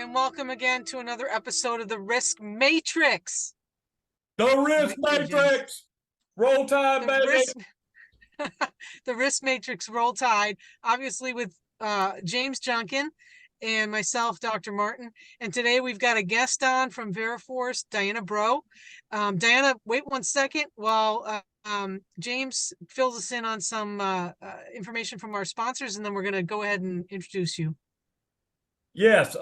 and welcome again to another episode of the Risk Matrix. The Risk Matrix! Roll Tide, baby! The Risk Matrix Roll Tide, obviously with James Junkin and myself, Dr. Martin. And today we've got a guest on from Veriforce, Diana Bro. Diana, wait 1 second while James fills us in on some information from our sponsors, and then we're going to go ahead and introduce you. Yes,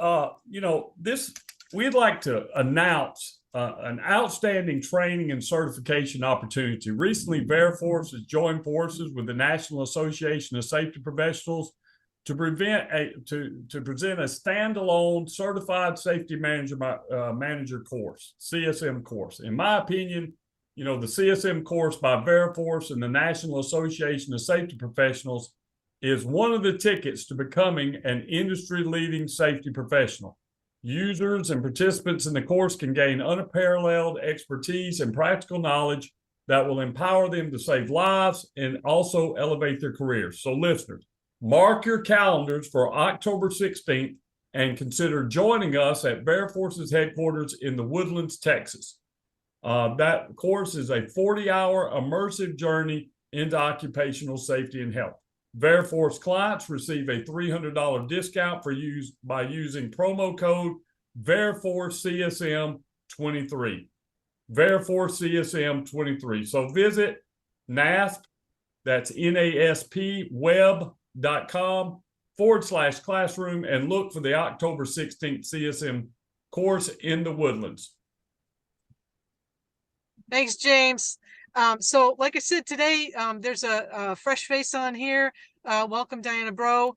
we'd like to announce an outstanding training and certification opportunity. Recently, Veriforce has joined forces with the National Association of Safety Professionals to present a standalone Certified Safety Manager course, CSM course. In my opinion, the CSM course by Veriforce and the National Association of Safety Professionals is one of the tickets to becoming an industry-leading safety professional. Users and participants in the course can gain unparalleled expertise and practical knowledge that will empower them to save lives and also elevate their careers. So listeners, mark your calendars for October 16th and consider joining us at Veriforce's headquarters in the Woodlands, Texas. That course is a 40-hour immersive journey into occupational safety and health. Veriforce clients receive a $300 discount by using promo code VeriforceCSM23. VeriforceCSM23. So visit NASP, that's NASP web.com/classroom and look for the October 16th CSM course in the Woodlands. Thanks, James. So like I said, today there's a fresh face on here. Welcome, Diana Bro.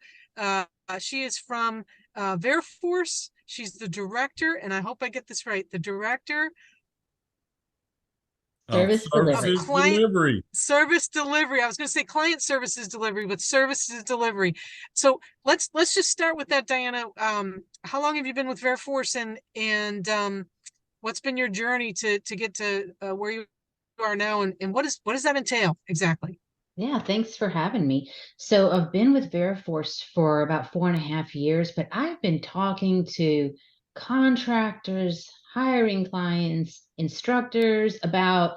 She is from Veriforce. She's the director, and I hope I get this right, the director Service delivery. Service delivery. I was going to say client services delivery, but services delivery. So let's just start with that, Diana. How long have you been with Veriforce, and what's been your journey to get to where you are now, and what does that entail exactly? Yeah, thanks for having me. So I've been with Veriforce for about 4.5 years, but I've been talking to contractors, hiring clients, instructors about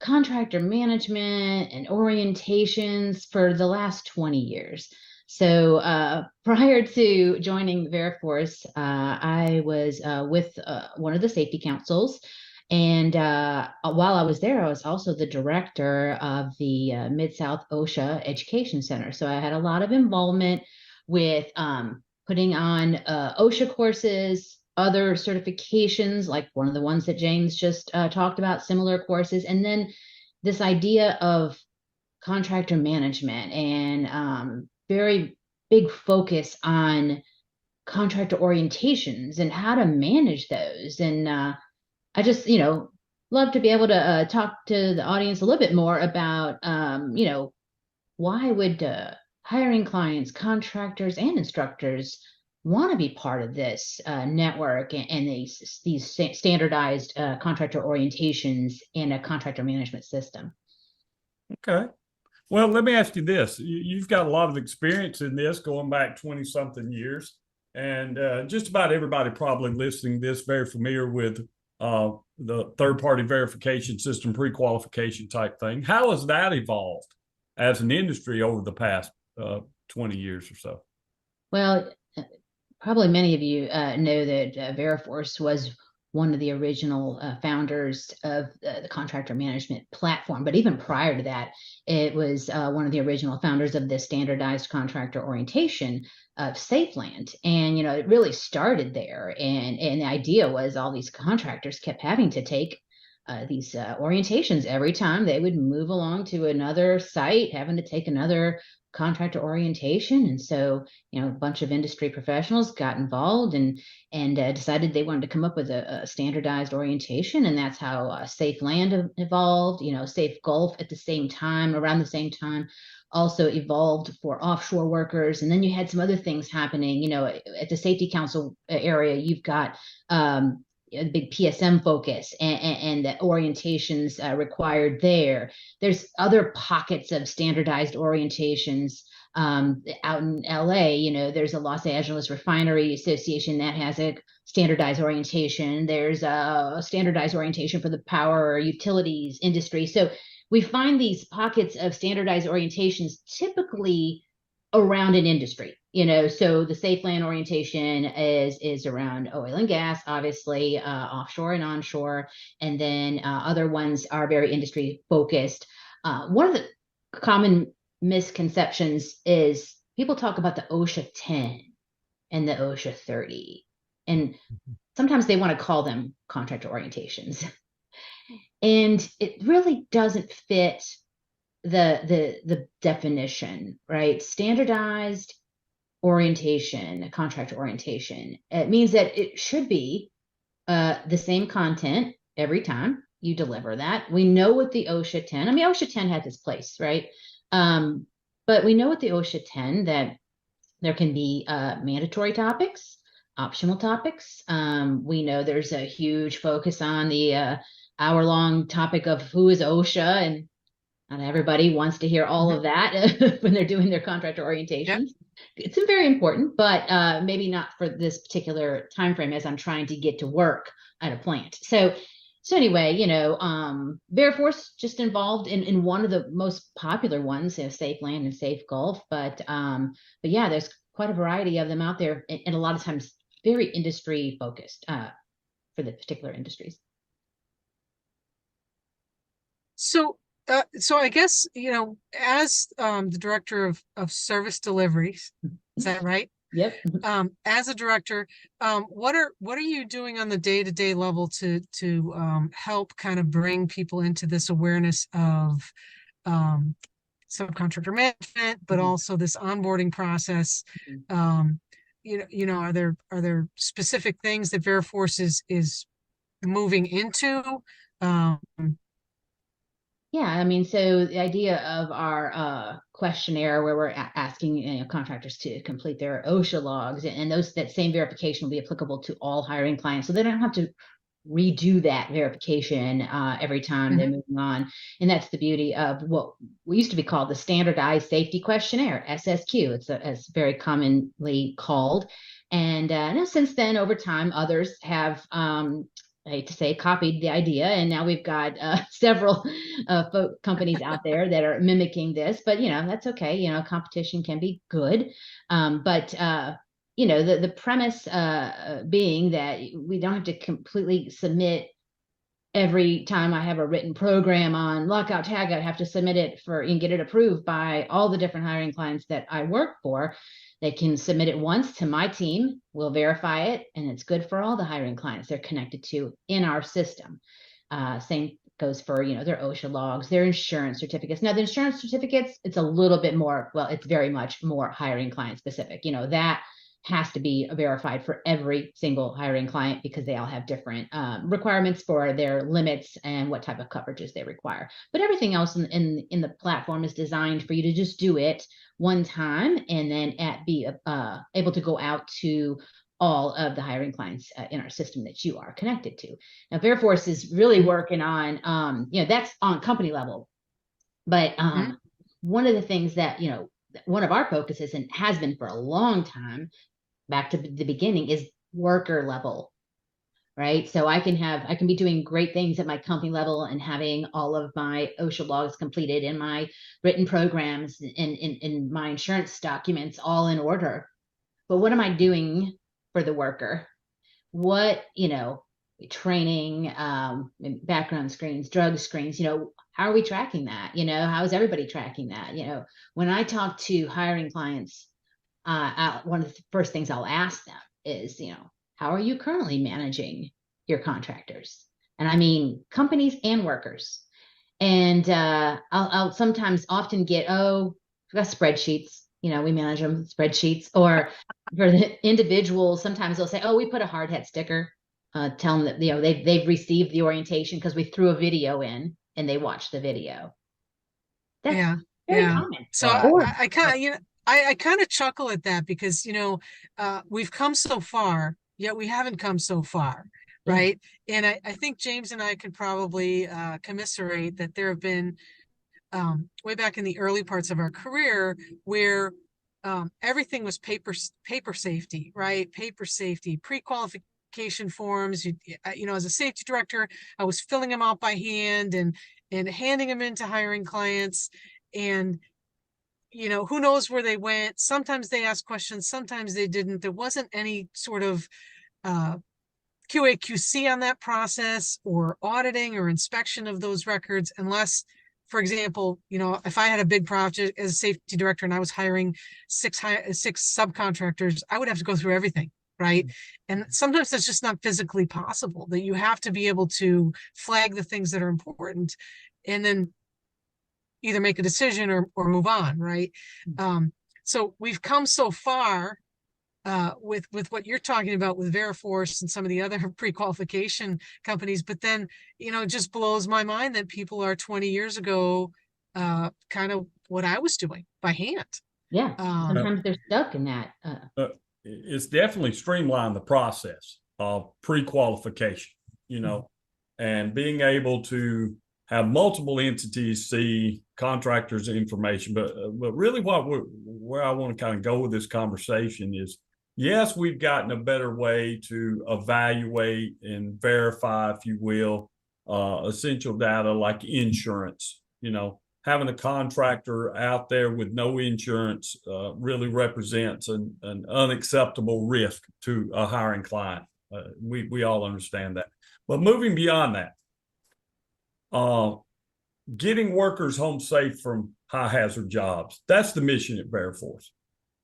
contractor management and orientations for the last 20 years. So prior to joining Veriforce, I was with one of the safety councils. And while I was there, I was also the director of the Mid-South OSHA Education Center. So I had a lot of involvement with putting on OSHA courses, other certifications, like one of the ones that James just talked about, similar courses, and then this idea of contractor management and very big focus on contractor orientations and how to manage those. And I just, love to be able to talk to the audience a little bit more about, why would hiring clients, contractors, and instructors want to be part of this network and these standardized contractor orientations in a contractor management system. Okay. Well, let me ask you this. You've got a lot of experience in this going back 20-something years. And just about everybody probably listening to this very familiar with the third-party verification system, pre-qualification type thing. How has that evolved as an industry over the past 20 years or so? Well, probably many of you know that Veriforce was one of the original founders of the contractor management platform. But even prior to that, it was one of the original founders of the standardized contractor orientation of Safeland. And, it really started there. And the idea was all these contractors kept having to take these orientations every time they would move along to another site, having to take another contractor orientation. And so, a bunch of industry professionals got involved and decided they wanted to come up with a standardized orientation. And that's how Safeland evolved. Safe Gulf at the same time, around the same time, also evolved for offshore workers. And then you had some other things happening, at the Safety Council area, you've got a big PSM focus and the orientations required there. There's other pockets of standardized orientations Out in LA, there's a Los Angeles Refinery Association that has a standardized orientation. There's a standardized orientation for the power utilities industry. So we find these pockets of standardized orientations typically around an industry. So the safe land orientation is around oil and gas, obviously, offshore and onshore, and then other ones are very industry focused. One of the common misconceptions is people talk about the OSHA 10 and the OSHA 30, and sometimes they want to call them contractor orientations, and it really doesn't fit the definition, right? Standardized orientation, contract orientation. It means that it should be the same content every time you deliver that. We know what the OSHA 10, OSHA 10 has its place, right? But we know with the OSHA 10 that there can be mandatory topics, optional topics. We know there's a huge focus on the hour-long topic of who is OSHA, and not everybody wants to hear all of that when they're doing their contractor orientations. Yep. It's very important, but maybe not for this particular time frame as I'm trying to get to work at a plant. So anyway, Veriforce just involved in one of the most popular ones, Safe Land and Safe Gulf. But yeah, there's quite a variety of them out there, and a lot of times very industry focused for the particular industries. So I guess, as the director of service deliveries, is that right? Yep. As a director, what are you doing on the day-to-day level to help kind of bring people into this awareness of subcontractor management, but also this onboarding process? Are there specific things that Veriforce is moving into? Yeah, so the idea of our questionnaire where we're asking contractors to complete their OSHA logs, and that same verification will be applicable to all hiring clients, so they don't have to redo that verification every time they're moving on. And that's the beauty of what we used to be called the Standardized Safety Questionnaire, SSQ. It's very commonly called. And since then, over time, others have I hate to say, copied the idea, and now we've got several companies out there that are mimicking this. But that's okay. Competition can be good, but the premise being that we don't have to completely submit every time I have a written program on lockout tag. I have to submit it and get it approved by all the different hiring clients that I work for. They can submit it once to my team. We'll verify it, and it's good for all the hiring clients they're connected to in our system. Same goes for their OSHA logs, their insurance certificates. Now, the insurance certificates, it's a little bit more. Well, it's very much more hiring client specific. That has to be verified for every single hiring client because they all have different requirements for their limits and what type of coverages they require. But everything else in the platform is designed for you to just do it one time and then be able to go out to all of the hiring clients in our system that you are connected to. Now, Veriforce is really working on, that's on company level. But one of the things that, one of our focuses and has been for a long time, back to the beginning, is worker level, right? So I can be doing great things at my company level and having all of my OSHA logs completed and my written programs and my insurance documents all in order. But what am I doing for the worker? What, training, background screens, drug screens, how are we tracking that? How is everybody tracking that? When I talk to hiring clients, one of the first things I'll ask them is, how are you currently managing your contractors? And I mean companies and workers. And I'll sometimes often get, we've got spreadsheets, we manage them spreadsheets. Or for the individuals, sometimes they'll say, we put a hard hat sticker, tell them that they've received the orientation because we threw a video in and they watched the video. That's very common. So I kind of I kind of chuckle at that because, we've come so far, yet we haven't come so far, right? And I think James and I could probably commiserate that there have been way back in the early parts of our career where everything was paper safety, right? Paper safety, pre-qualification forms. You know, as a safety director, I was filling them out by hand and handing them into hiring clients. And, you know, who knows where they went. Sometimes they asked questions, sometimes they didn't. There wasn't any sort of QA QC on that process or auditing or inspection of those records, unless, for example, you know, if I had a big project as a safety director and I was hiring six subcontractors, I would have to go through everything, right? And sometimes that's just not physically possible, that you have to be able to flag the things that are important and then either make a decision or move on, right? So we've come so far with what you're talking about with Veriforce and some of the other pre-qualification companies, but then, you know, it just blows my mind that people are 20 years ago, kind of what I was doing by hand. Yeah, sometimes they're stuck in that. It's definitely streamlined the process of pre-qualification, you know, and being able to have multiple entities see contractors' information. But really where I want to kind of go with this conversation is, yes, we've gotten a better way to evaluate and verify, if you will, essential data like insurance. You know, having a contractor out there with no insurance really represents an unacceptable risk to a hiring client. We all understand that. But moving beyond that, getting workers home safe from high hazard jobs, that's the mission at Veriforce.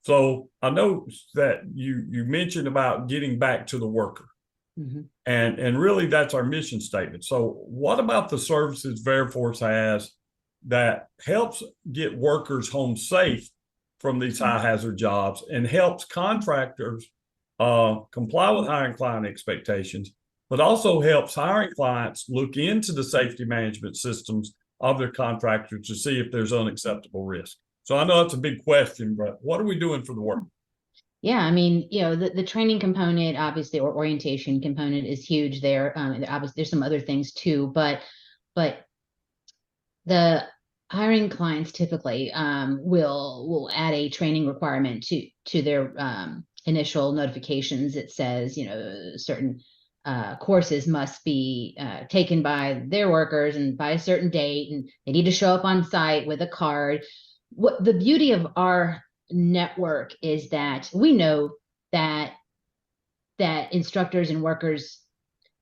So I know that you mentioned about getting back to the worker. Mm-hmm. And really that's our mission statement. So what about the services Veriforce has that helps get workers home safe from these high hazard jobs and helps contractors comply with hiring client expectations, but also helps hiring clients look into the safety management systems of their contractors to see if there's unacceptable risk? So I know that's a big question, but what are we doing for the work? Yeah, I mean, you know, the training component, obviously, or orientation component is huge there. Obviously, there's some other things too, but the hiring clients typically will add a training requirement to their initial notifications. It says, you know, certain courses must be taken by their workers and by a certain date, and they need to show up on site with a card. What the beauty of our network is that we know that instructors and workers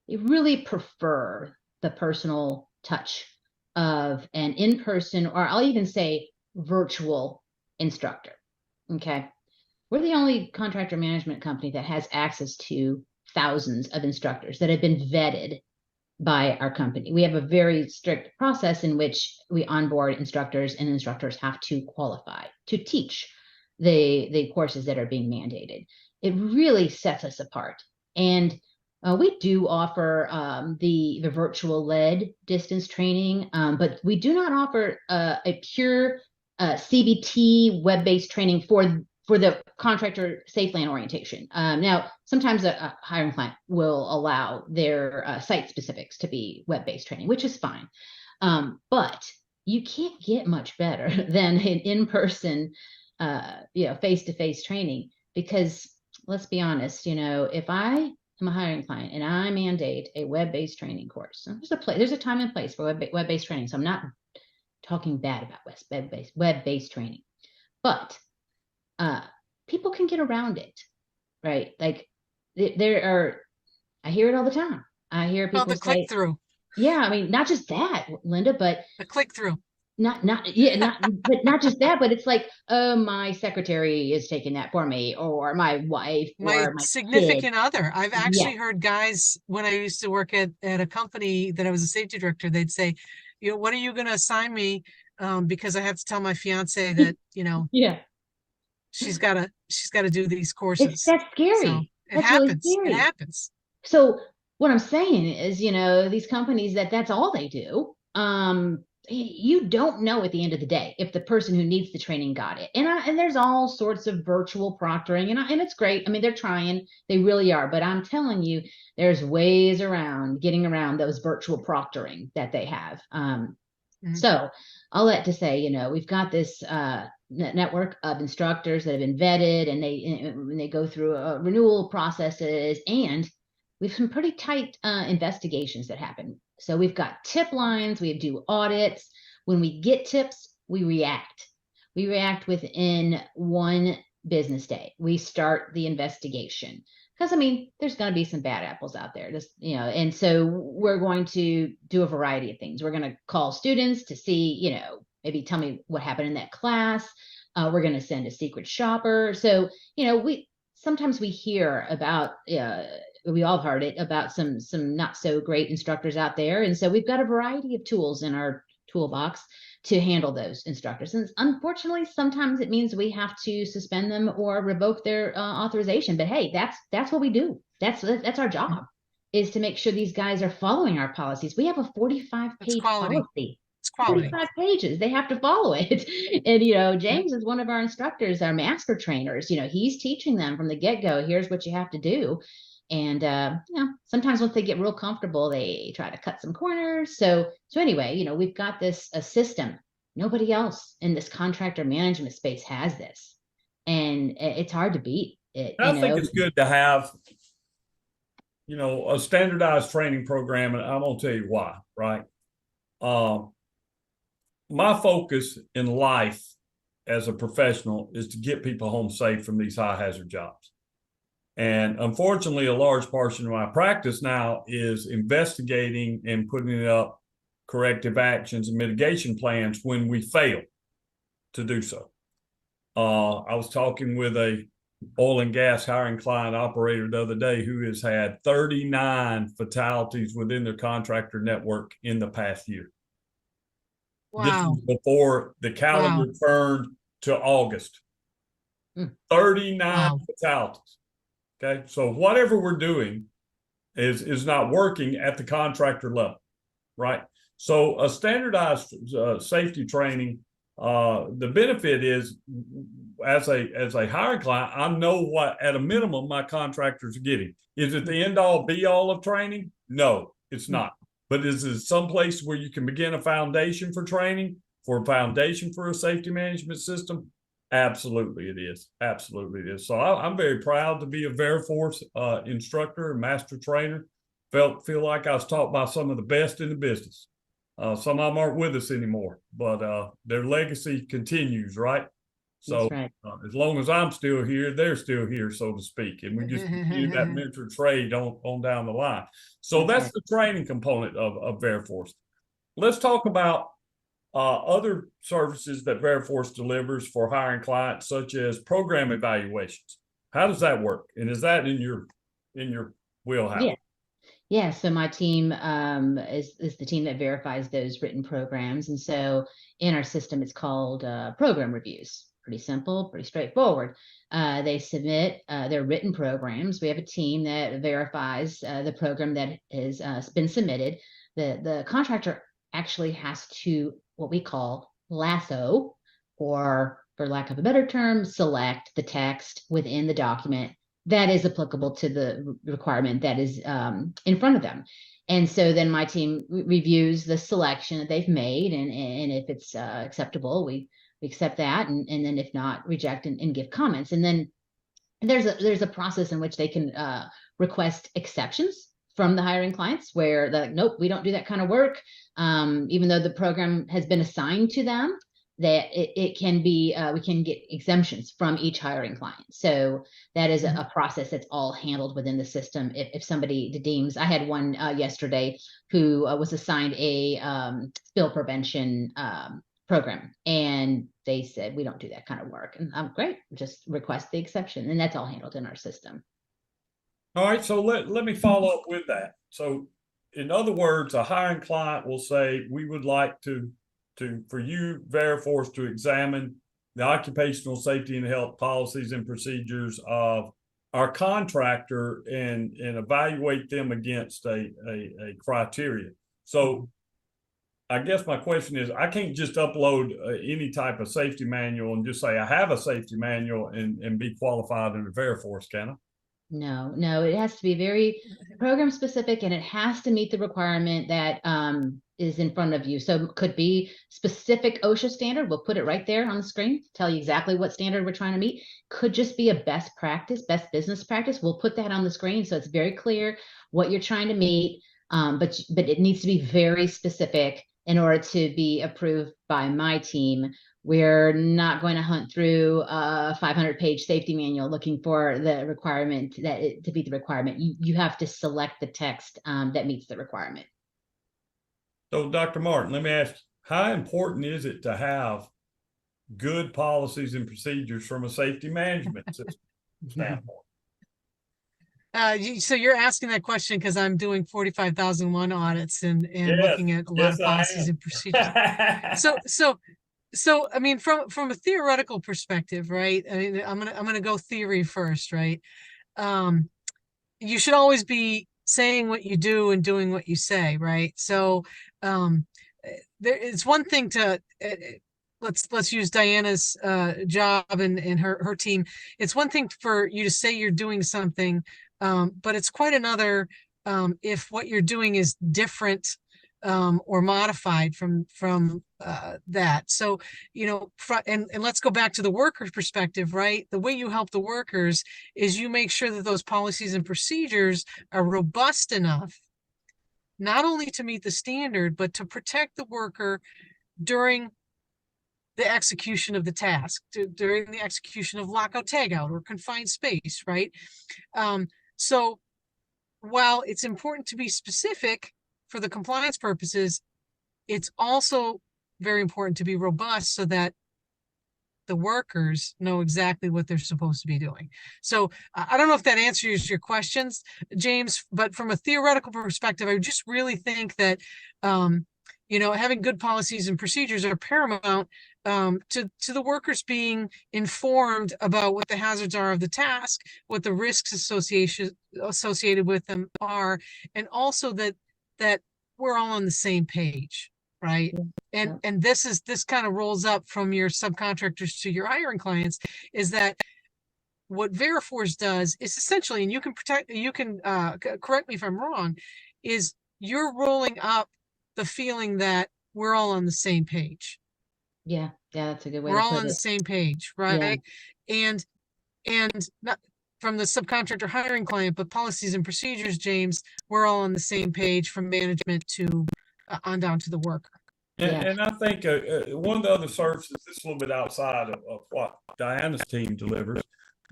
really prefer the personal touch of an in-person, or I'll even say virtual instructor. Okay. We're the only contractor management company that has access to thousands of instructors that have been vetted by our company. We have a very strict process in which we onboard instructors, and instructors have to qualify to teach the courses that are being mandated. It really sets us apart. And we do offer the virtual led distance training, but we do not offer a pure CBT web-based training for the contractor safe land orientation. Now, sometimes a hiring client will allow their site specifics to be web-based training, which is fine. But you can't get much better than an in-person, you know, face-to-face training, because let's be honest, you know, if I am a hiring client and I mandate a web-based training course, there's a time and place for web-based training. So I'm not talking bad about web-based training, but people can get around it, right? Like I hear it all the time. I hear people the say, click-through. Yeah, I mean, not just that, Linda, but the click-through. But not just that, but it's like, oh, my secretary is taking that for me, or my wife, or my significant other. I've actually Yeah. heard guys, when I used to work at a company that I was a safety director, they'd say, you know, what are you going to assign me? Because I have to tell my fiance that, you know, Yeah, she's got to do these courses. that's scary. So That's happens. Really scary. It happens. So what I'm saying is, you know, these companies that's all they do. You don't know at the end of the day if the person who needs the training got it. And there's all sorts of virtual proctoring, and it's great. I mean, they're trying, they really are. But I'm telling you, there's ways around getting around those virtual proctoring that they have. So all that to say, we've got this network of instructors that have been vetted, and they go through renewal processes, and we have some pretty tight investigations that happen. So we've got tip lines, we do audits. When we get tips, we react. We react within 1 business day. We start the investigation. Because there's going to be some bad apples out there, and so we're going to do a variety of things. We're going to call students to see, maybe tell me what happened in that class. We're going to send a secret shopper. So, we sometimes we hear about, we all heard it about some not so great instructors out there. And so we've got a variety of tools in our toolbox to handle those instructors. And unfortunately, sometimes it means we have to suspend them or revoke their authorization. But hey, that's what we do. That's our job, is to make sure these guys are following our policies. We have a 45-page policy. It's quality. 45 pages. They have to follow it. And, James is one of our instructors, our master trainers. He's teaching them from the get-go, here's what you have to do. And, sometimes once they get real comfortable, they try to cut some corners. So anyway, we've got this a system. Nobody else in this contractor management space has this. And it's hard to beat it. I think it's good to have, a standardized training program. And I'm going to tell you why, right? My focus in life as a professional is to get people home safe from these high hazard jobs. And unfortunately, a large portion of my practice now is investigating and putting up corrective actions and mitigation plans when we fail to do so. I was talking with a oil and gas hiring client operator the other day who has had 39 fatalities within their contractor network in the past year. Wow. This was before the calendar turned to August. 39 fatalities. Okay, so whatever we're doing is not working at the contractor level, right? So a standardized safety training, the benefit is, as a hiring client, I know what at a minimum my contractors are getting. Is it the end all be all of training? No, it's not. But is it someplace where you can begin a foundation for training, for a foundation for a safety management system? Absolutely, it is. Absolutely, it is. So I'm very proud to be a Veriforce instructor and master trainer. Feel like I was taught by some of the best in the business. Some of them aren't with us anymore, but their legacy continues, right? So right. As long as I'm still here, they're still here, so to speak. And we just continue that mentor trade on down the line. So that's the training component of Veriforce. Let's talk about other services that Veriforce delivers for hiring clients, such as program evaluations. How does that work? And is that in your wheelhouse? Yeah. So my team is the team that verifies those written programs. And so in our system, it's called program reviews. Pretty simple, pretty straightforward. They submit their written programs. We have a team that verifies the program that has been submitted. The contractor actually has to, what we call, lasso, or for lack of a better term, select the text within the document that is applicable to the requirement that is in front of them. And so then my team reviews the selection that they've made, and if it's acceptable, we accept that, and then if not, reject and give comments. And then there's a process in which they can request exceptions from the hiring clients, where they're like, nope, we don't do that kind of work. Even though the program has been assigned to them, that it can be, we can get exemptions from each hiring client. So that is a process that's all handled within the system. If somebody deems, I had one yesterday who was assigned a spill prevention program, and they said, we don't do that kind of work. And I'm great, just request the exception, and that's all handled in our system. All right, so let me follow up with that. So in other words, a hiring client will say, we would like for you, Veriforce, to examine the occupational safety and health policies and procedures of our contractor and evaluate them against a criteria. So I guess my question is, I can't just upload any type of safety manual and just say I have a safety manual and be qualified under Veriforce, can I? No, it has to be very program specific, and it has to meet the requirement that is in front of you. So it could be specific OSHA standard. We'll put it right there on the screen to tell you exactly what standard we're trying to meet. Could just be a best practice, best business practice. We'll put that on the screen so it's very clear what you're trying to meet. But it needs to be very specific in order to be approved by my team. We're not going to hunt through a 500-page safety manual looking for the requirement to be the requirement. You have to select the text that meets the requirement. So, Dr. Martin, let me ask, how important is it to have good policies and procedures from a safety management system standpoint? So you're asking that question because I'm doing 45,001 audits and Yes, looking at a lot of yes, I policies am. and procedures. So I mean, from a theoretical perspective, right? I mean, I'm gonna go theory first, right? You should always be saying what you do and doing what you say, right? So it's one thing to let's use Diana's job and her team. It's one thing for you to say you're doing something, but it's quite another if what you're doing is different or modified from that. So, you know, and let's go back to the worker's perspective, right? The way you help the workers is you make sure that those policies and procedures are robust enough, not only to meet the standard, but to protect the worker during the execution of the task, during the execution of lockout tagout or confined space, right? So while it's important to be specific for the compliance purposes, it's also very important to be robust so that the workers know exactly what they're supposed to be doing. So I don't know if that answers your questions, James, but from a theoretical perspective, I just really think that, you know, having good policies and procedures are paramount to the workers being informed about what the hazards are of the task, what the risks associated with them are, and also that we're all on the same page, right? And this kind of rolls up from your subcontractors to your hiring clients, is that what Veriforce does is essentially, and you can correct me if I'm wrong, is you're rolling up the feeling that we're all on the same page. Yeah, that's a good way We're to all put on the it. same page, right? And not from the subcontractor hiring client, but policies and procedures, James, we're all on the same page from management to on down to the worker. And I think one of the other services, this is a little bit outside of what Diana's team delivers,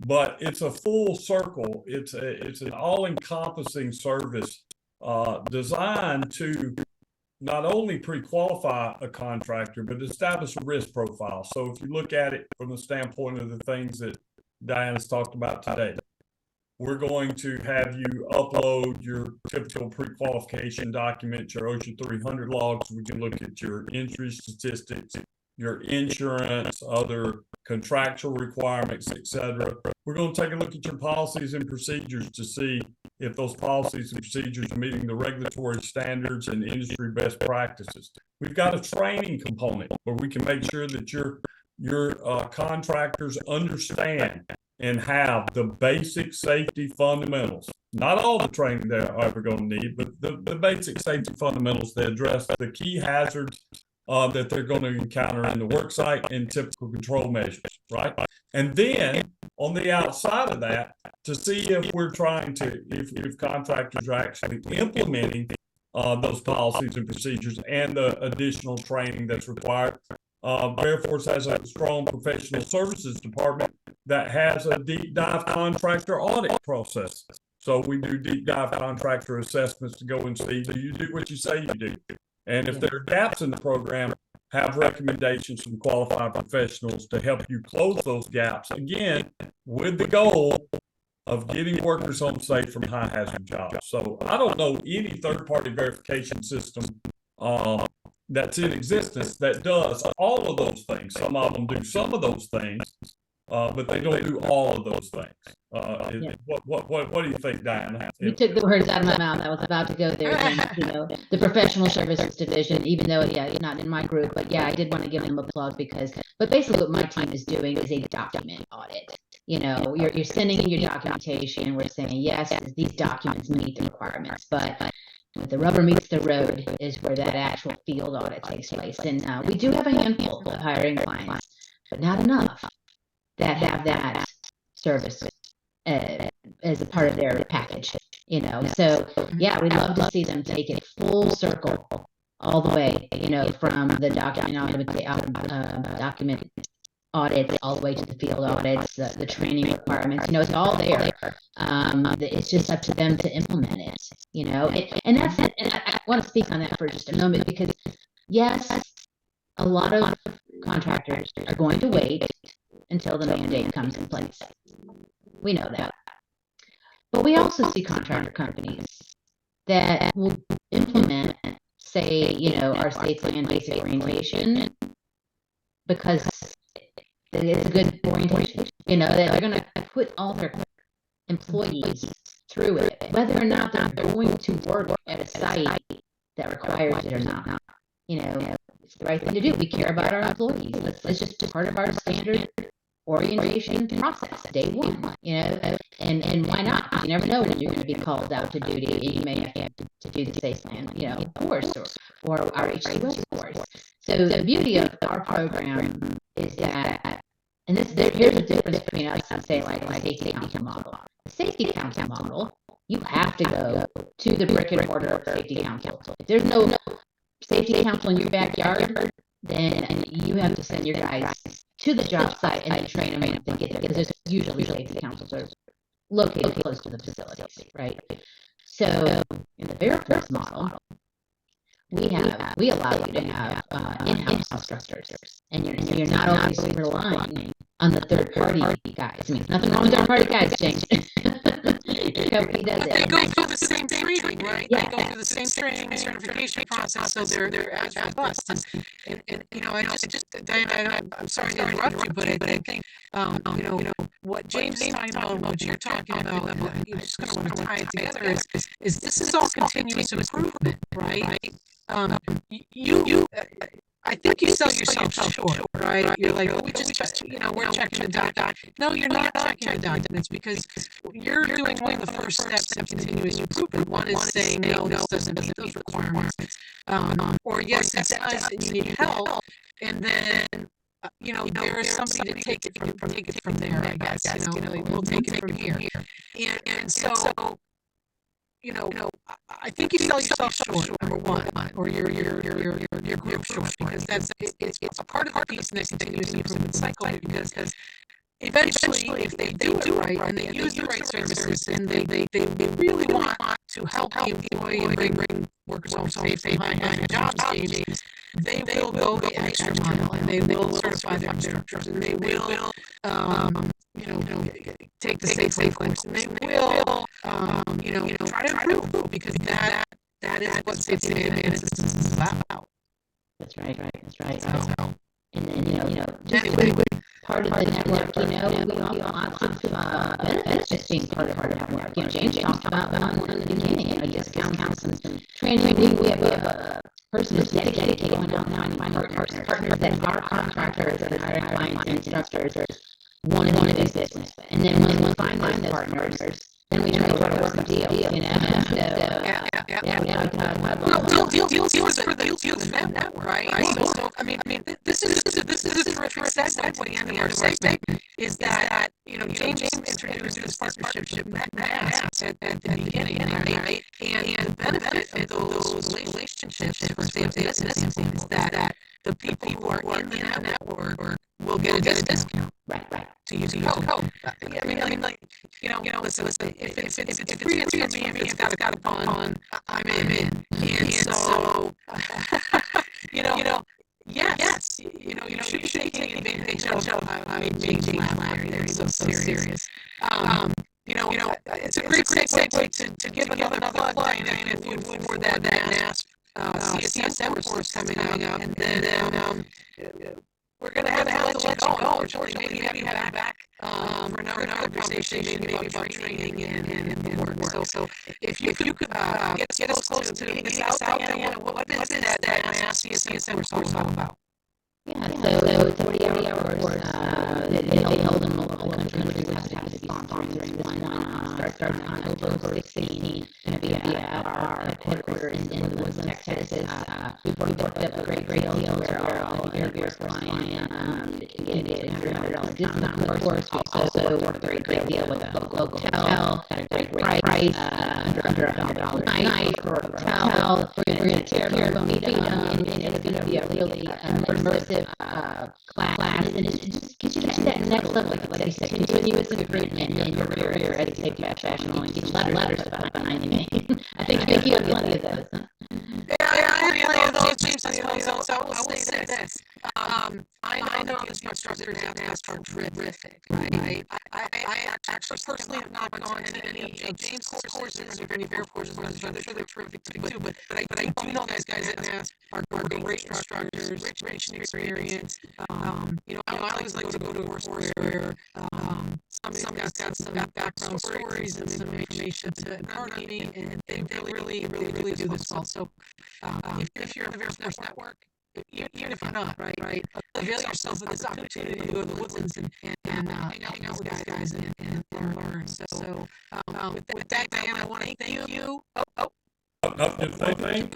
but it's a full circle. It's an all-encompassing service designed to not only pre-qualify a contractor, but establish a risk profile. So if you look at it from the standpoint of the things that Diana's talked about today, we're going to have you upload your typical pre-qualification document, your OSHA 300 logs. We can look at your injury statistics, your insurance, other contractual requirements, etc. We're going to take a look at your policies and procedures to see if those policies and procedures are meeting the regulatory standards and industry best practices. We've got a training component where we can make sure that your contractors understand and have the basic safety fundamentals. Not all the training they're ever going to need, but the basic safety fundamentals that address the key hazards that they're going to encounter in the work site and typical control measures, right? And then on the outside of that, to see if we're trying to, if contractors are actually implementing those policies and procedures and the additional training that's required. Veriforce has a strong professional services department that has a deep dive contractor audit process. So we do deep dive contractor assessments to go and see, do you do what you say you do? And if there are gaps in the program, have recommendations from qualified professionals to help you close those gaps, again, with the goal of getting workers home safe from high hazard jobs. So I don't know any third-party verification system that's in existence that does all of those things. Some of them do some of those things, but they don't do all of those things. What do you think, Diana? You took the words out of my mouth. I was about to go there. And, you know, the professional services division, even though, it's not in my group, but I did want to give them applause but basically what my team is doing is a document audit. You know, you're sending in your documentation. We're saying, yes, these documents meet the requirements, but the rubber meets the road is where that actual field audit takes place. And we do have a handful of hiring clients, but not enough that have that service as a part of their package, you know. So yeah, we'd love to see them take it full circle all the way, you know, from the document audits all the way to the field audits, the training requirements, you know, it's all there. It's just up to them to implement it, you know. And that's it. And I want to speak on that for just a moment, because yes, a lot of contractors are going to wait until the mandate comes in place. We know that. But we also see contractor companies that will implement, say, you know, our state plan basic orientation because it's a good orientation. You know, that they're going to put all their employees through it, whether or not they're going to work at a site that requires it or not. You know, it's the right thing to do. We care about our employees. It's just part of our standard orientation process, day one, you know, and why not? You never know when you're going to be called out to duty, and you may have to do the safe plan, you know, course or our H2S course. So the beauty of our program is that, and here's the difference between us and say like a safety council model. A safety council model, you have to go to the brick and mortar safety council. If there's no safety council in your backyard, then you have to send your guys to the job site and then train them when they get there, because there's usually safety councils are located close to the facilities, right? So in the Veriforce model, we allow you to have in-house instructors, and you're not always relying on the third-party guys. I mean, nothing wrong with third-party guys, James. Your company does it. They go through the same training, right? Yeah. They go through the same training and certification process, so they're as robust. And you know, I just Diana, I'm sorry to interrupt you, but I think you know, what James is talking about and what you're talking about, and you're just going to want to tie it together is this is all continuous improvement, right? I think you sell yourself short, right? You're like, oh, we just, you know, we're checking the document. No, you're not checking the documents, because you're doing one of the first steps in continuous improvement. One is saying, no, this doesn't meet those requirements. Or yes, it does, and you need help. And then, you know, there is somebody to take it from there, I guess, you know, like, we'll take it from here. And so, you know, I think you sell yourself short, number one, or your group short, because it's a part of the piece in the continuous improvement cycle, because eventually, if they do it right and they use the right services and they really want to help the employee and bring workers home safe and high jobs, James, they will go the extra mile, and they will certify their instructors, and they will you know, take the safe course, and they will you know, try to improve, because that is what safety management systems is about. That's right. So, and then you know, just anyway, part of the network, you know, we offer lots of benefits just being part of our network. You know, James talked about one in the beginning, you know, discounts and training. We have a person who's dedicated to going out and finding partners that are contractors and hiring clients and instructors want to do business with. And then when we find those partners, then we try to work some deals, you know. So, deals for the network, right? So I mean, this is a terrific segue into our segment. Is that you know, James introduced this partnership with NAS at the beginning, right? And the benefit of those relationships for safety business is that the people who are in the network will get a discount. Right. To use a code. I mean, like, you know, listen. If it's free, it's for me. If it's got a fun, I'm in. And so, you know, yes, you know, you should be taking advantage of. I mean, changing Larry. They're so serious. You know, it's a great segue to give another plug, Diana, if you would, for that NAS CSM course coming up, and then we're going to have to let you go. Unfortunately, maybe have you back for another conversation, maybe about training and the work. So if you could get us close to getting us out, Diana, what is that NAS CSM course all about? Yeah, so it's 40 hours. They held in multiple countries. We have to be sponsoring one. Starting on October 16th. Going to be at our headquarters discount on the course. We also worked a great deal with a local hotel, had a great price, under $100 a night for a hotel. We're going to take care of them, meet them, and it's going to be a really immersive class, and it just gets you to that next level, like I said, continuous improvement in your career as a safety professional, and get letters behind your name. I think you have plenty of those. Yeah, those James so I will say this. I know this instructor has are terrific, right? I actually personally have not gone to any of James courses or any Veriforce courses. I'm sure they're terrific too, but I do know these guys at NAS are great instructors, rich experience. I always like to go to a course where somebody's got some background stories and some information to impart on me, and they really do this well. So if you're in the Veriforce network, even if you're not, right, avail yourself of this opportunity to go to the Woodlands and hang out with these guys and learn. So with that, Diana, I want to thank you. Just one thing,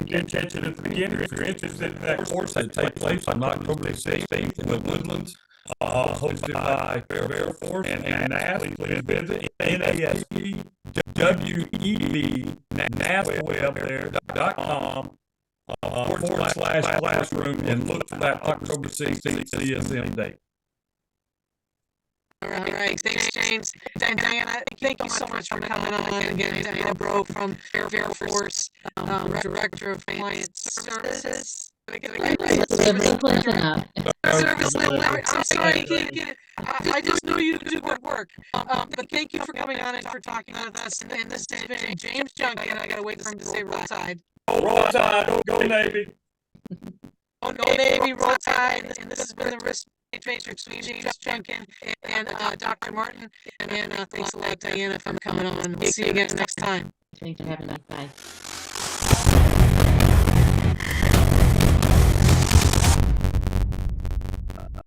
didn't catch it at the beginning. If you're interested in that course that takes place on October 16th in the Woodlands, hosted by Veriforce and NAS, please visit NASWeb.com /classroom and look for that October 16th CSM date. All right. Thanks, James. And Diana, thank you so much for coming on. Again, Diana Bro from Veriforce, Director of Client Services. I'm sorry, I just know you do good work. But thank you for coming on and for talking with us. And this has been James Junkin. I gotta wait for him to say roll tide. Roll tide, go Navy. Go Navy, roll tide. And this has been the Risk Matrix with James Junkin and Dr. Martin. And thanks a lot, Diana, for coming on. We'll see you again next time. Thanks for having me. Bye.